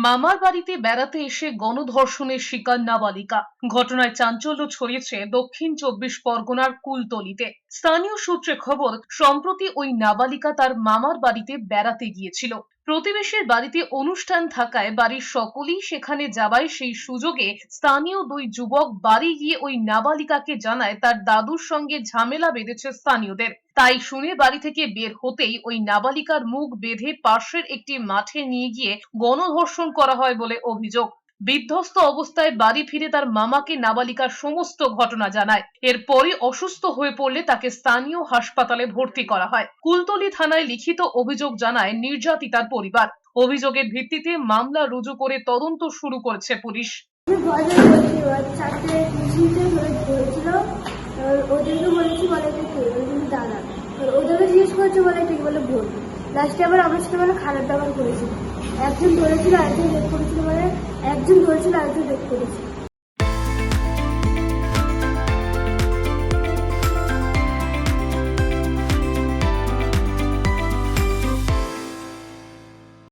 মামার বাড়িতে বেড়াতে এসে গণধর্ষণের শিকার নাবালিকা। ঘটনায় চাঞ্চল্য ছড়িয়েছে দক্ষিণ 24 পরগনার কুলতলিতে। স্থানীয় সূত্রে খবর, সম্প্রতি ওই নাবালিকা তার মামার বাড়িতে বেড়াতে গিয়েছিল। প্রতিবেশীর বাড়িতে অনুষ্ঠান থাকায় বাড়ির সকলেই সেখানে যাওয়ায় সেই সুযোগে স্থানীয় দুই যুবক বাড়ি গিয়ে ওই নাবালিকাকে জানায় তার দাদুর সঙ্গে ঝামেলা বেঁধেছে স্থানীয়দের। তাই শুনে বাড়ি থেকে বের হতেই ওই নাবালিকার মুখ বেঁধে পাশের একটি মাঠে নিয়ে গিয়ে গণধর্ষণ করা হয় বলে অভিযোগ। বিধ্বস্ত অবস্থায় বাড়ি ফিরে তার মামাকে নাবালিকার সমস্ত ঘটনা জানায়। এরপরই অসুস্থ হয়ে পড়লে তাকে স্থানীয় হাসপাতালে ভর্তি করা হয়। কুলতলি থানায় লিখিত অভিযোগ জানায় নির্যাতিতার পরিবার। অভিযোগের ভিত্তিতে মামলা রুজু করে তদন্ত শুরু করেছে পুলিশ। ওদেরকে বলেছি বলে দাদা, ওদেরকে জিজ্ঞেস করছে বলে ঠিক বলে ভুল। লাস্টে আবার আমার সাথে বলে খারাপ ব্যবহার করেছিল। একজন ধরেছিল, আরেকজন রেপ করেছিল, মানে একজন ধরেছিল, আরেকজন রেপ করেছিল।